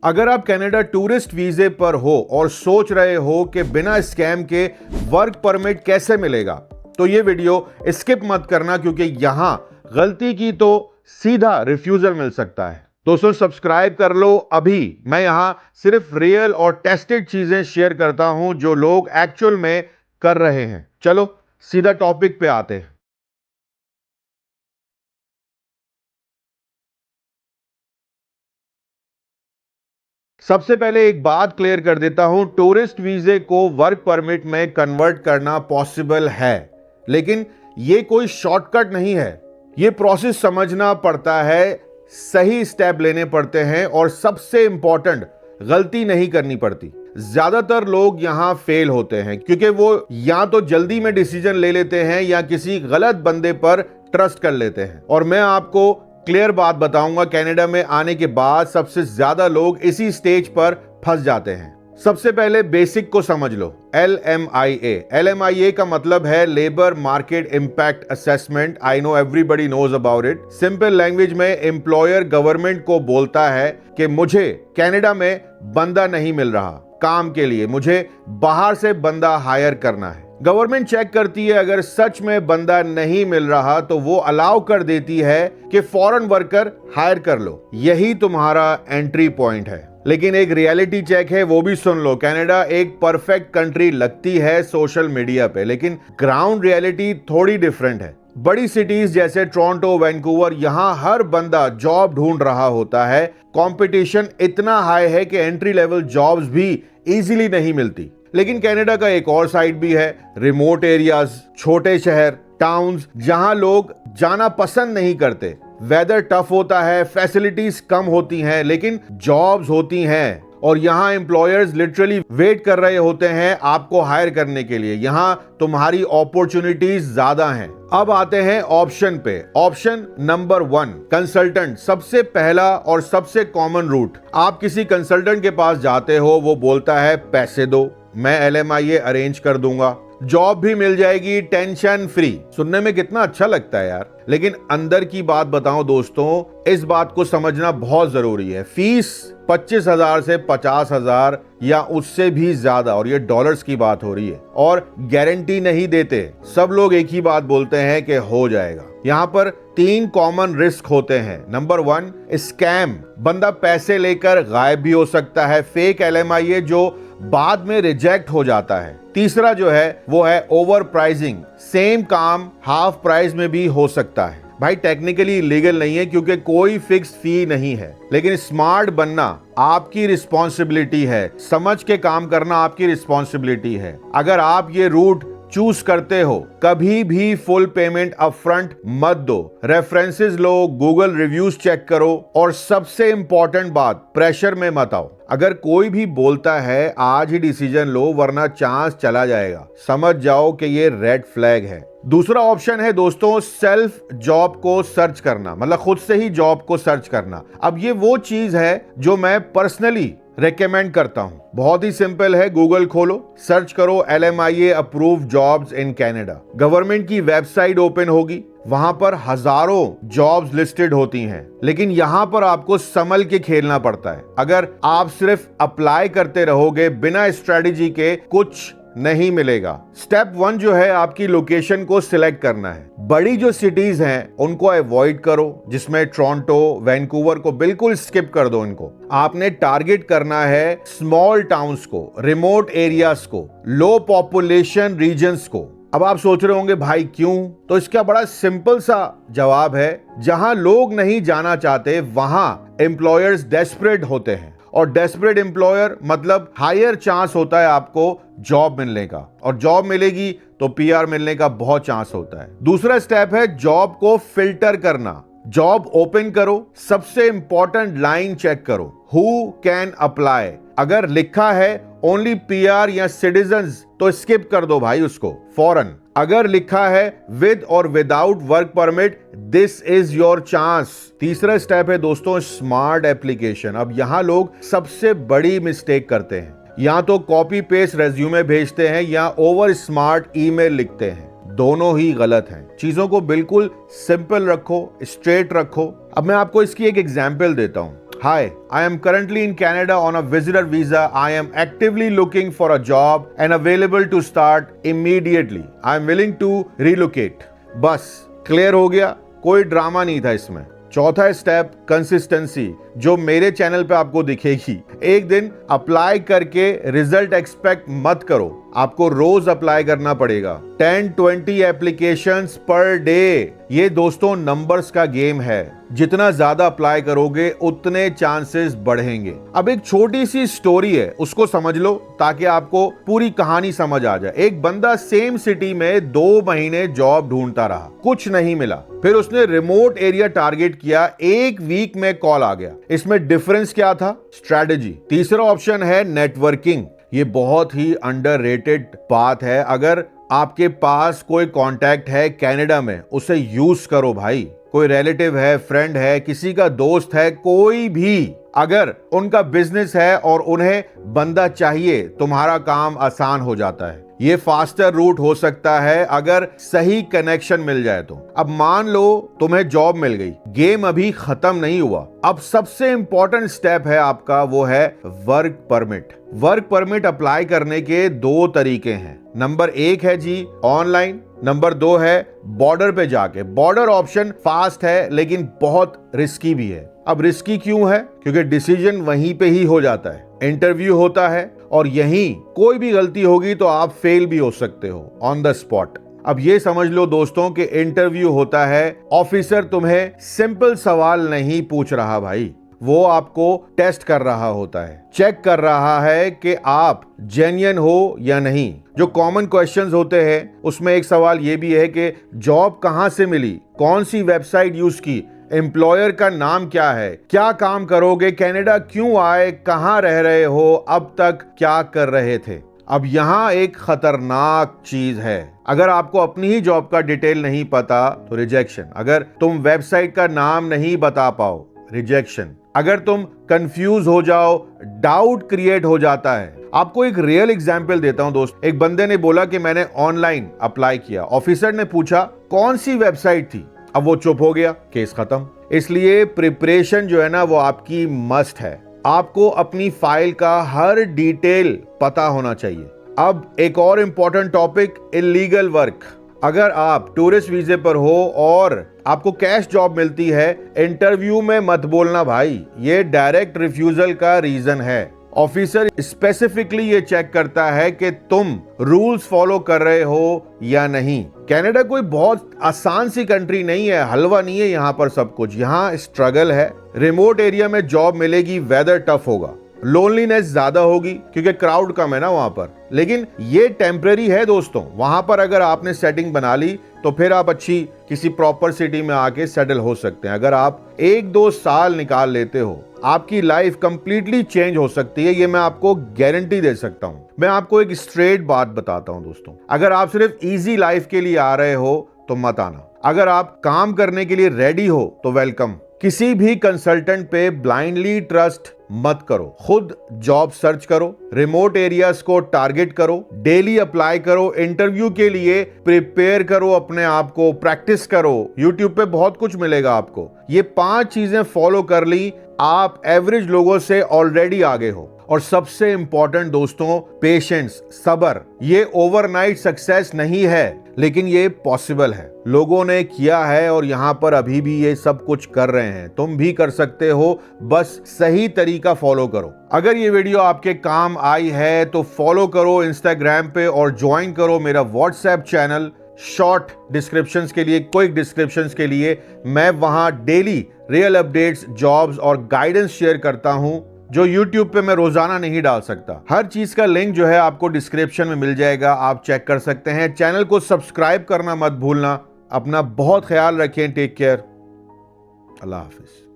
अगर आप Canada tourist वीजे पर हो और सोच रहे हो कि बिना स्कैम के वर्क परमिट कैसे मिलेगा, तो ये वीडियो स्किप मत करना, क्योंकि यहां गलती की तो सीधा रिफ्यूजल मिल सकता है। दोस्तों सब्सक्राइब कर लो अभी। मैं यहां सिर्फ रियल और टेस्टेड चीजें शेयर करता हूं जो लोग एक्चुअल में कर रहे हैं। चलो सीधा टॉपिक पे आते हैं। सबसे पहले एक बात क्लियर कर देता हूं, टूरिस्ट वीजे को वर्क परमिट में कन्वर्ट करना पॉसिबल है, लेकिन यह कोई शॉर्टकट नहीं है। यह प्रोसेस समझना पड़ता है, सही स्टेप लेने पड़ते हैं और सबसे इंपॉर्टेंट, गलती नहीं करनी पड़ती। ज्यादातर लोग यहां फेल होते हैं क्योंकि वो या तो जल्दी में डिसीजन ले लेते हैं या किसी गलत बंदे पर ट्रस्ट कर लेते हैं। और मैं आपको क्लियर बात बताऊंगा, कनाडा में आने के बाद सबसे ज्यादा लोग इसी स्टेज पर फंस जाते हैं। सबसे पहले बेसिक को समझ लो। LMIA का मतलब है labour market impact assessment. I know everybody knows about it. Simple language में एम्प्लॉयर गवर्नमेंट को बोलता है कि मुझे कनाडा में बंदा नहीं मिल रहा काम के लिए, मुझे बाहर से बंदा हायर करना है। गवर्नमेंट चेक करती है, अगर सच में बंदा नहीं मिल रहा तो वो अलाउ कर देती है कि फॉरेन वर्कर हायर कर लो। यही तुम्हारा एंट्री पॉइंट है। लेकिन एक रियलिटी चेक है, वो भी सुन लो। कनाडा एक परफेक्ट कंट्री लगती है सोशल मीडिया पे, लेकिन ग्राउंड रियलिटी थोड़ी डिफरेंट है। बड़ी सिटीज जैसे टोरंटो, वैंकूवर, यहां हर बंदा जॉब ढूंढ रहा होता है। कंपटीशन इतना हाई है कि एंट्री लेवल जॉब्स भी इजीली नहीं मिलती। लेकिन कनाडा का एक और साइड भी है, रिमोट एरियाज, छोटे शहर, टाउन्स, जहां लोग जाना पसंद नहीं करते। वेदर टफ होता है, फैसिलिटीज कम होती हैं, लेकिन जॉब्स होती हैं और यहां एम्प्लॉयर्स लिटरली वेट कर रहे होते हैं आपको हायर करने के लिए। यहां तुम्हारी अपॉर्चुनिटीज ज्यादा हैं। अब आते हैं ऑप्शन पे। Option number 1, consultant. सबसे पहला और सबसे कॉमन रूट। आप किसी कंसल्टेंट के पास जाते हो, वो बोलता है पैसे दो, मैं LMIA अरेंज कर दूंगा, जॉब भी मिल जाएगी टेंशन फ्री। सुनने में कितना अच्छा लगता है यार, लेकिन अंदर की बात बताऊं दोस्तों, इस बात को समझना बहुत जरूरी है। फीस 25,000 से 50,000 या उससे भी ज्यादा, और ये डॉलर्स की बात हो रही है, और गारंटी नहीं देते। सब लोग एक ही बात बोलते हैं कि हो जाएगा। यहाँ पर 3 कॉमन रिस्क होते हैं। Number 1, scam. बंदा पैसे लेकर गायब भी हो सकता है। फेक LMIA जो बाद में रिजेक्ट हो जाता है। तीसरा जो है वो है ओवर प्राइसिंग। सेम काम हाफ प्राइस में भी हो सकता है। भाई टेक्निकली इलीगल नहीं है क्योंकि कोई फिक्स फी नहीं है, लेकिन स्मार्ट बनना आपकी रिस्पॉन्सिबिलिटी है। समझ के काम करना आपकी रिस्पॉन्सिबिलिटी है। अगर आप ये रूट चूज करते हो, कभी भी फुल पेमेंट अपफ्रंट मत दो। रेफरेंसेस लो, गूगल रिव्यूज चेक करो, और सबसे इंपॉर्टेंट बात, प्रेशर में मत आओ। अगर कोई भी बोलता है आज ही डिसीजन लो वरना चांस चला जाएगा, समझ जाओ कि ये रेड फ्लैग है। दूसरा ऑप्शन है दोस्तों, सेल्फ जॉब को सर्च करना, मतलब खुद से ही जॉब को सर्च करना। अब ये वो चीज है जो मैं पर्सनली रेकमेंड करता हूं। बहुत ही सिंपल है, गूगल खोलो, सर्च करो LMIA approved jobs in Canada. Government की वेबसाइट ओपन होगी, वहां पर हजारों जॉब्स लिस्टेड होती हैं, लेकिन यहां पर आपको संभल के खेलना पड़ता है। अगर आप सिर्फ अप्लाई करते रहोगे बिना स्ट्रेटेजी के, कुछ नहीं मिलेगा। स्टेप 1 जो है, आपकी लोकेशन को सिलेक्ट करना है। बड़ी जो सिटीज हैं उनको अवॉइड करो, जिसमें टोरंटो, वैंकूवर को बिल्कुल स्किप कर दो। इनको आपने टारगेट करना है स्मॉल टाउन्स को, रिमोट एरियाज को, लो पॉपुलेशन रीजन्स को। अब आप सोच रहे होंगे भाई क्यों? तो इसका बड़ा सिंपल सा जवाब है, जहां लोग नहीं जाना चाहते वहां एम्प्लॉयर्स डेस्परेट होते हैं, और डेस्परेट एम्प्लॉयर मतलब हायर चांस होता है आपको जॉब मिलने का, और जॉब मिलेगी तो PR मिलने का बहुत चांस होता है। दूसरा स्टेप है जॉब को फिल्टर करना। जॉब ओपन करो, सबसे इंपॉर्टेंट लाइन चेक करो, हु कैन अप्लाई। अगर लिखा है ओनली PR या सिटीजन्स तो स्किप कर दो भाई उसको फौरन। अगर लिखा है विद और without work permit, this is your chance. तीसरा स्टेप है दोस्तों, स्मार्ट एप्लीकेशन। अब यहां लोग सबसे बड़ी मिस्टेक करते हैं, या तो कॉपी पेस्ट रेज्यूमे भेजते हैं या ओवर स्मार्ट ईमेल लिखते हैं। दोनों ही गलत हैं। चीजों को बिल्कुल सिंपल रखो, स्ट्रेट रखो। अब मैं आपको इसकी एक एग्जांपल देता हूं। Hi, I am currently in Canada on a visitor visa. I am actively looking for a job and available to start immediately. I am willing to relocate. बस क्लियर हो गया, कोई ड्रामा नहीं था इसमें। चौथा स्टेप कंसिस्टेंसी, जो मेरे चैनल पे आपको दिखेगी। एक दिन अप्लाई करके रिजल्ट एक्सपेक्ट मत करो, आपको रोज अप्लाई करना पड़ेगा। 10-20 एप्लीकेशंस पर डे, ये दोस्तों नंबर्स का गेम है। जितना ज्यादा अप्लाई करोगे उतने चांसेस बढ़ेंगे। अब एक छोटी सी स्टोरी है, उसको समझ लो ताकि आपको पूरी कहानी समझ आ जाए। एक बंदा सेम सिटी में 2 महीने जॉब ढूंढता रहा, कुछ नहीं मिला। फिर उसने रिमोट एरिया टारगेट किया, 1 वीक में कॉल आ गया। इसमें डिफरेंस क्या था? स्ट्रैटेजी। तीसरा ऑप्शन है नेटवर्किंग। ये बहुत ही अंडररेटेड बात है। अगर आपके पास कोई कांटेक्ट है कनाडा में, उसे यूज करो भाई। कोई रिलेटिव है, फ्रेंड है, किसी का दोस्त है, कोई भी अगर उनका बिजनेस है और उन्हें बंदा चाहिए, तुम्हारा काम आसान हो जाता है। ये फास्टर रूट हो सकता है अगर सही कनेक्शन मिल जाए तो। अब मान लो तुम्हें जॉब मिल गई, गेम अभी खत्म नहीं हुआ। अब सबसे इंपॉर्टेंट स्टेप है आपका, वो है work permit. Work permit apply करने के 2 तरीके हैं। नंबर 1 है जी ऑनलाइन, नंबर 2 है बॉर्डर पे जाके। बॉर्डर ऑप्शन फास्ट है लेकिन बहुत रिस्की भी है। अब रिस्की क्यों है? क्योंकि डिसीजन वहीं पे ही हो जाता है, इंटरव्यू होता है और यहीं कोई भी गलती होगी तो आप फेल भी हो सकते हो ऑन द स्पॉट। अब ये समझ लो दोस्तों कि इंटरव्यू होता है, ऑफिसर तुम्हें सिंपल सवाल नहीं पूछ रहा भाई, वो आपको टेस्ट कर रहा होता है, चेक कर रहा है कि आप जेन्युइन हो या नहीं। जो कॉमन क्वेश्चंस होते हैं उसमें एक सवाल ये भी है कि जॉब कहां से मिली, कौन सी वेबसाइट यूज की, एम्प्लॉयर का नाम क्या है, क्या काम करोगे, कनाडा क्यों आए, कहां रह रहे हो, अब तक क्या कर रहे थे। अब यहां एक खतरनाक चीज है, अगर आपको अपनी ही जॉब का डिटेल नहीं पता तो रिजेक्शन। अगर तुम वेबसाइट का नाम नहीं बता पाओ, रिजेक्शन। अगर तुम कंफ्यूज हो जाओ, डाउट क्रिएट हो जाता है। आपको एक रियल एग्जांपल देता हूं दोस्त। एक बंदे ने बोला कि मैंने ऑनलाइन अप्लाई किया, ऑफिसर ने पूछा कौन सी वेबसाइट थी, अब वो चुप हो गया, केस खत्म। इसलिए प्रिपरेशन जो है ना वो आपकी मस्ट है। आपको अपनी फाइल का हर डिटेल पता होना चाहिए। अब एक और इंपॉर्टेंट टॉपिक, इलीगल वर्क। अगर आप टूरिस्ट वीजे पर हो और आपको कैश जॉब मिलती है, इंटरव्यू में मत बोलना भाई, ये डायरेक्ट रिफ्यूजल का रीजन है। ऑफिसर स्पेसिफिकली ये चेक करता है कि तुम रूल्स फॉलो कर रहे हो या नहीं। कनाडा कोई बहुत आसान सी कंट्री नहीं है, हलवा नहीं है यहाँ पर सब कुछ। यहाँ स्ट्रगल है। रिमोट एरिया में जॉब मिलेगी, वेदर टफ होगा, लोनलीनेस ज्यादा होगी क्योंकि क्राउड कम है ना वहां पर। लेकिन ये टेम्परेरी है दोस्तों। वहां पर अगर आपने सेटिंग बना ली तो फिर आप अच्छी किसी प्रॉपर सिटी में आके सेटल हो सकते हैं। अगर आप 1-2 साल निकाल लेते हो, आपकी लाइफ कंप्लीटली चेंज हो सकती है, ये मैं आपको गारंटी दे सकता हूं। मैं आपको एक स्ट्रेट बात बताता हूं दोस्तों, अगर आप सिर्फ इजी लाइफ के लिए आ रहे हो तो मत आना। अगर आप काम करने के लिए रेडी हो तो वेलकम। किसी भी कंसल्टेंट पे ब्लाइंडली ट्रस्ट मत करो, खुद जॉब सर्च करो, रिमोट एरियाज को टारगेट करो, डेली अप्लाई करो, इंटरव्यू के लिए प्रिपेयर करो अपने आप को, प्रैक्टिस करो। यूट्यूब पे बहुत कुछ मिलेगा आपको। ये 5 चीजें फॉलो कर ली, आप एवरेज लोगों से ऑलरेडी आगे हो। और सबसे इंपॉर्टेंट दोस्तों, पेशेंस, सब्र। ये ओवरनाइट सक्सेस नहीं है लेकिन ये पॉसिबल है। लोगों ने किया है और यहां पर अभी भी ये सब कुछ कर रहे हैं। तुम भी कर सकते हो, बस सही तरीका फॉलो करो। अगर ये वीडियो आपके काम आई है तो फॉलो करो इंस्टाग्राम पे और ज्वाइन करो मेरा व्हाट्सएप चैनल। शॉर्ट डिस्क्रिप्शंस के लिए, क्विक डिस्क्रिप्शंस के लिए मैं वहां डेली रियल अपडेट्स, जॉब्स और गाइडेंस शेयर करता हूं जो YouTube पे मैं रोजाना नहीं डाल सकता। हर चीज का लिंक जो है आपको डिस्क्रिप्शन में मिल जाएगा, आप चेक कर सकते हैं। चैनल को सब्सक्राइब करना मत भूलना। अपना बहुत ख्याल रखें। Take care. अल्लाह हाफिज।